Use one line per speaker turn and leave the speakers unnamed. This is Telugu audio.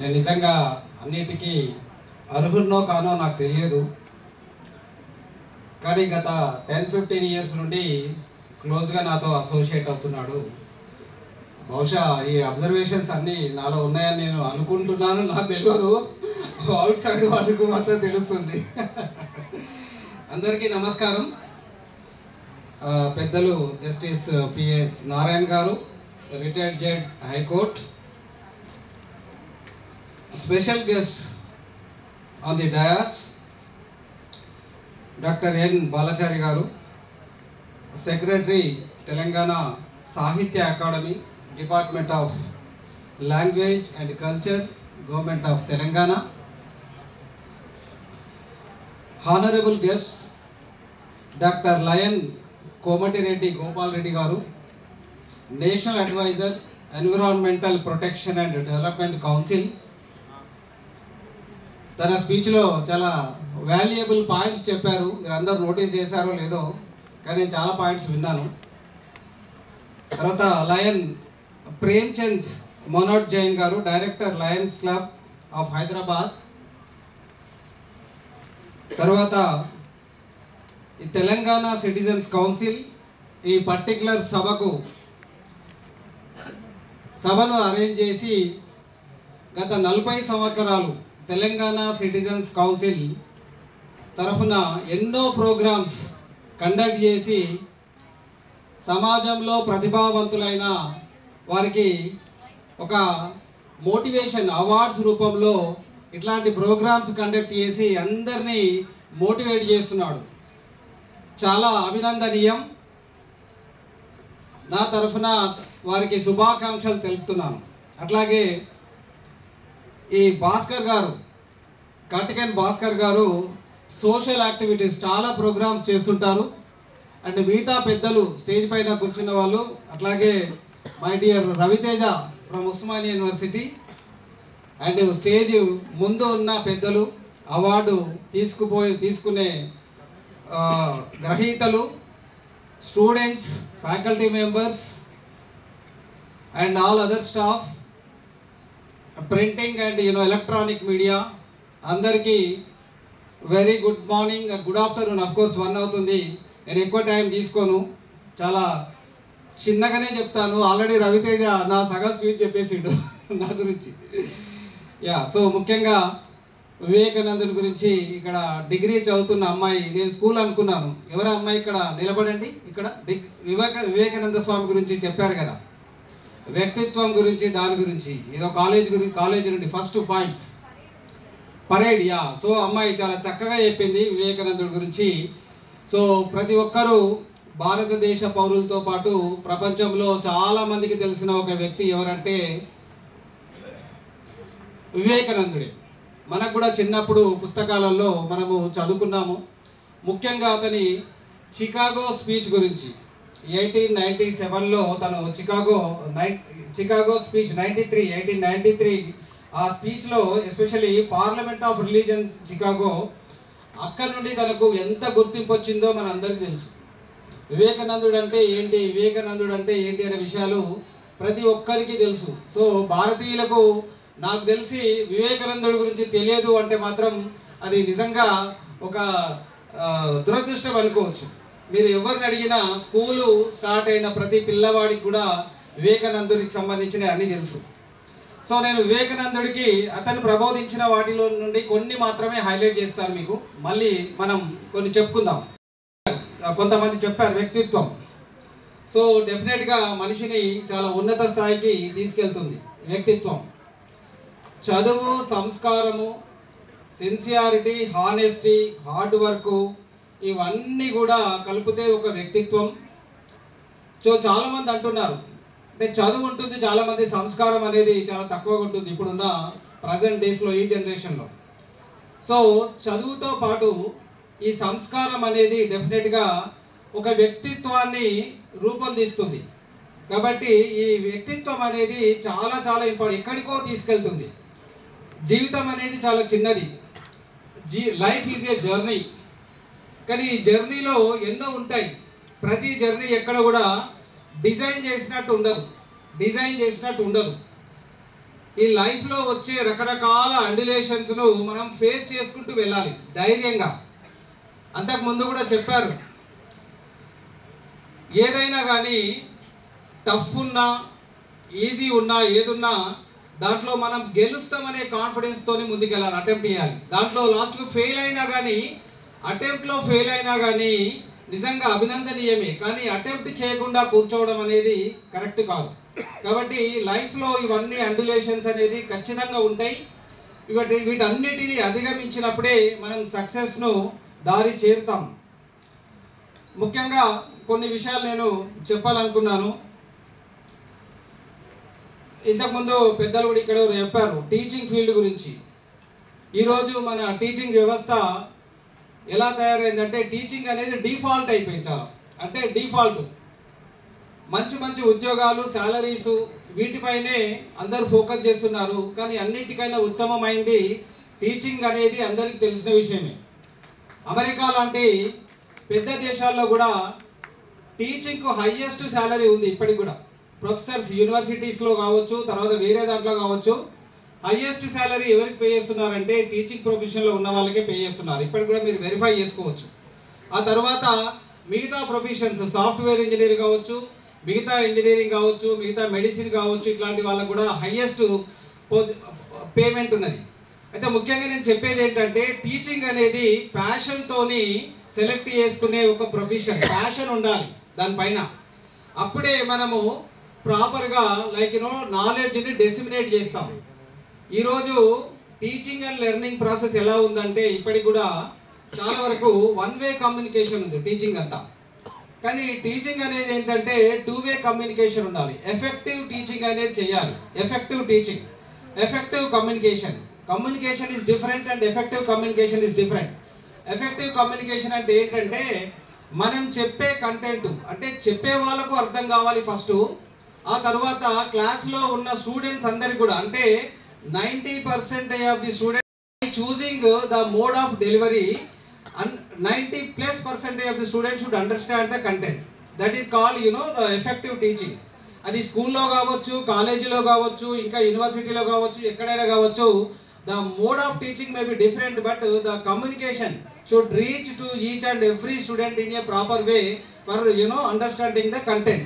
నేను నిజంగా అన్నిటికీ అర్హున్నో కానో నాకు తెలియదు, కానీ గత 10-15 ఇయర్స్ నుండి క్లోజ్గా నాతో అసోసియేట్ అవుతున్నాడు. బహుశా ఈ అబ్జర్వేషన్స్ అన్నీ నాలో ఉన్నాయని నేను అనుకుంటున్నాను, నాకు తెలియదు, అవుట్ సైడ్ వాళ్ళకు మాత్రం తెలుస్తుంది. అందరికీ నమస్కారం. పెద్దలు justice PS Narayana garu, retired judge high court, special guest on the dais doctor N Balachari garu, secretary Telangana Sahitya academy, department of language and culture, government of Telangana, honourable guest doctor lion Komatireddy Gopal Reddy garu, national adviser environmental protection and development council. తన స్పీచ్లో చాలా వాల్యుయబుల్ పాయింట్స్ చెప్పారు, మీరు అందరూ నోటీస్ చేశారో లేదో, కానీ నేను చాలా పాయింట్స్ విన్నాను. తర్వాత లయన్ ప్రేమ్చంద్ మనోజ్ జైన్ గారు, director Lions club of Hyderabad. తర్వాత ఈ తెలంగాణ సిటిజన్స్ కౌన్సిల్ ఈ పర్టికులర్ సభను అరేంజ్ చేసి గత 40 సంవత్సరాలు తెలంగాణ సిటిజన్స్ కౌన్సిల్ తరఫున ఎన్నో ప్రోగ్రామ్స్ కండక్ట్ చేసి సమాజంలో ప్రతిభావంతులైన వారికి ఒక మోటివేషన్ అవార్డ్స్ రూపంలో ఇట్లాంటి ప్రోగ్రామ్స్ కండక్ట్ చేసి అందరినీ మోటివేట్ చేస్తున్నాడు. చాలా అభినందనీయం. నా తరఫున వారికి శుభాకాంక్షలు తెలుపుతున్నాను. అట్లాగే ఈ భాస్కర్ గారు, కటికన్ భాస్కర్ గారు సోషల్ యాక్టివిటీస్ చాలా ప్రోగ్రామ్స్ చేస్తుంటారు. అండ్ మిగతా పెద్దలు స్టేజ్ పైన కూర్చున్న వాళ్ళు, అట్లాగే my dear Raviteja from Osmania university, and stage ముందు ఉన్న పెద్దలు, అవార్డు తీసుకునే గ్రహీతలు, students, faculty members and all other staff, printing and electronic media, అందరికీ very good morning, good afternoon. Of course 1 అవుతుంది, నేను ఎక్కువ టైం తీసుకోను, చాలా చిన్నగానే చెప్తాను. ఆల్రెడీ రవితేజ నా సగం స్పీచ్ చెప్పేసిండు నా గురించి. సో ముఖ్యంగా వివేకానందుని గురించి, ఇక్కడ డిగ్రీ చదువుతున్న అమ్మాయి, నేను స్కూల్ అనుకున్నాను, ఎవరు అమ్మాయి ఇక్కడ నిలబడండి, ఇక్కడ వివేకానంద స్వామి గురించి చెప్పారు కదా, వ్యక్తిత్వం గురించి, దాని గురించి, ఏదో కాలేజ్ నుండి ఫస్ట్ పాయింట్స్ పరేడ్. సో అమ్మాయి చాలా చక్కగా చెప్పింది వివేకానందుడి గురించి. సో ప్రతి ఒక్కరూ భారతదేశ పౌరులతో పాటు ప్రపంచంలో చాలామందికి తెలిసిన ఒక వ్యక్తి ఎవరంటే వివేకానందుడే. మనకు కూడా చిన్నప్పుడు పుస్తకాలలో మనము చదువుకున్నాము. ముఖ్యంగా అతని చికాగో స్పీచ్ గురించి 1897లో తను చికాగో స్పీచ్ 1893 ఆ స్పీచ్లో, especially parliament of religion Chicago, అక్కడ నుండి తనకు ఎంత గుర్తింపు వచ్చిందో మన అందరికీ తెలుసు. వివేకానందుడు అంటే ఏంటి అనే విషయాలు ప్రతి ఒక్కరికి తెలుసు. సో భారతీయులకు నాకు తెలిసి వివేకానందుడి గురించి తెలియదు అంటే మాత్రం అది నిజంగా ఒక దురదృష్టం అనుకోవచ్చు. మీరు ఎవరిని అడిగినా స్కూలు స్టార్ట్ అయిన ప్రతి పిల్లవాడికి కూడా వివేకానందుడికి సంబంధించిన అన్నీ తెలుసు. సో నేను వివేకానందుడికి అతను ప్రబోధించిన వాటిలో నుండి కొన్ని మాత్రమే హైలైట్ చేస్తాను మీకు, మళ్ళీ మనం కొన్ని చెప్పుకుందాం. కొంతమంది చెప్పారు వ్యక్తిత్వం. సో డెఫినెట్గా మనిషిని చాలా ఉన్నత స్థాయికి తీసుకెళ్తుంది వ్యక్తిత్వం. చదువు, సంస్కారము, సిన్సియారిటీ, హానెస్టీ, హార్డ్ వర్క్, ఇవన్నీ కూడా కలిపితే ఒక వ్యక్తిత్వం. సో చాలామంది అంటున్నారు అంటే చదువు ఉంటుంది, చాలామంది సంస్కారం అనేది చాలా తక్కువగా ఉంటుంది ఇప్పుడున్న ప్రజెంట్ డేస్లో, ఈ జనరేషన్లో. సో చదువుతో పాటు ఈ సంస్కారం అనేది డెఫినెట్గా ఒక వ్యక్తిత్వాన్ని రూపొందిస్తుంది. కాబట్టి ఈ వ్యక్తిత్వం అనేది చాలా చాలా ఇంపార్టెంట్, ఎక్కడికో తీసుకెళ్తుంది. జీవితం అనేది చాలా చిన్నది, లైఫ్ ఈజ్ ఏ జర్నీ. కానీ ఈ జర్నీలో ఎన్నో ఉంటాయి. ప్రతి జర్నీ ఎక్కడ కూడా డిజైన్ చేసినట్టు ఉండదు. ఈ లైఫ్లో వచ్చే రకరకాల అండిలేషన్స్ను మనం ఫేస్ చేసుకుంటూ వెళ్ళాలి ధైర్యంగా. అంతకుముందు కూడా చెప్పారు, ఏదైనా కానీ టఫ్ ఉన్నా ఈజీ ఉన్నా ఏదున్నా దాంట్లో మనం గెలుస్తామనే కాన్ఫిడెన్స్తో ముందుకెళ్ళాలి, అటెంప్ట్ చేయాలి. దాంట్లో లాస్ట్కు ఫెయిల్ అయినా కానీ, అటెంప్ట్లో ఫెయిల్ అయినా కానీ నిజంగా అభినందనీయమే. కానీ అటెంప్ట్ చేయకుండా కూర్చోవడం అనేది కరెక్ట్ కాదు. కాబట్టి లైఫ్లో ఇవన్నీ అండులేషన్స్ అనేది ఖచ్చితంగా ఉంటాయి. వీటన్నిటిని అధిగమించినప్పుడే మనం సక్సెస్ను దారి చేరుతాం. ముఖ్యంగా కొన్ని విషయాలు నేను చెప్పాలనుకున్నాను. ఇంతకుముందు పెద్దలు కూడా ఇక్కడ చెప్పారు టీచింగ్ ఫీల్డ్ గురించి. ఈరోజు మన టీచింగ్ వ్యవస్థ ఎలా తయారైందంటే టీచింగ్ అనేది డిఫాల్ట్ అయిపోయింది. చాలా అంటే డిఫాల్ట్, మంచి మంచి ఉద్యోగాలు, శాలరీసు వీటిపైనే అందరూ ఫోకస్ చేస్తున్నారు. కానీ అన్నిటికైనా ఉత్తమమైంది టీచింగ్ అనేది అందరికీ తెలిసిన విషయమే. అమెరికా లాంటి పెద్ద దేశాల్లో కూడా టీచింగ్కు హయ్యెస్ట్ శాలరీ ఉంది ఇప్పటికి కూడా. ప్రొఫెసర్స్ యూనివర్సిటీస్లో కావచ్చు, తర్వాత వేరే దాంట్లో కావచ్చు, హయ్యెస్ట్ శాలరీ ఎవరికి పే చేస్తున్నారంటే టీచింగ్ ప్రొఫెషన్లో ఉన్న వాళ్ళకే పే చేస్తున్నారు. ఇప్పటికి కూడా మీరు వెరిఫై చేసుకోవచ్చు. ఆ తర్వాత మిగతా ప్రొఫెషన్స్, సాఫ్ట్వేర్ ఇంజనీర్ కావచ్చు, మిగతా ఇంజనీరింగ్ కావచ్చు, మిగతా మెడిసిన్ కావచ్చు, ఇట్లాంటి వాళ్ళకు కూడా హయ్యెస్ట్ పేమెంట్ ఉన్నది. అయితే ముఖ్యంగా నేను చెప్పేది ఏంటంటే టీచింగ్ అనేది ప్యాషన్తోని సెలెక్ట్ చేసుకునే ఒక ప్రొఫెషన్. ప్యాషన్ ఉండాలి దానిపైన. అప్పుడే మనము ప్రాపర్గా నాలెడ్జ్ని డిసిమినేట్ చేస్తాం. ఈరోజు టీచింగ్ అండ్ లెర్నింగ్ ప్రాసెస్ ఎలా ఉందంటే ఇప్పటికి కూడా చాలా వరకు వన్ వే కమ్యూనికేషన్ ఉంది టీచింగ్ అంతా. కానీ టీచింగ్ అనేది ఏంటంటే టూ వే కమ్యూనికేషన్ ఉండాలి. ఎఫెక్టివ్ టీచింగ్ అనేది చేయాలి. Effective teaching, effective communication. Communication is different and effective communication is different. Effective communication అంటే ఏంటంటే మనం చెప్పే కంటెంట్ అంటే చెప్పే వాళ్ళకు అర్థం కావాలి ఫస్ట్. ఆ తర్వాత క్లాస్లో ఉన్న స్టూడెంట్స్ అందరికి కూడా అంటే 90% of the students choosing the mode of delivery and 90+% of the students should understand the content. That is called the effective teaching. అది స్కూల్లో కావచ్చు, కాలేజీలో కావచ్చు, ఇంకా యూనివర్సిటీలో కావచ్చు, ఎక్కడైనా కావచ్చు. The mode of teaching may be different, but the communication should reach to each and every student in a proper way for understanding the content.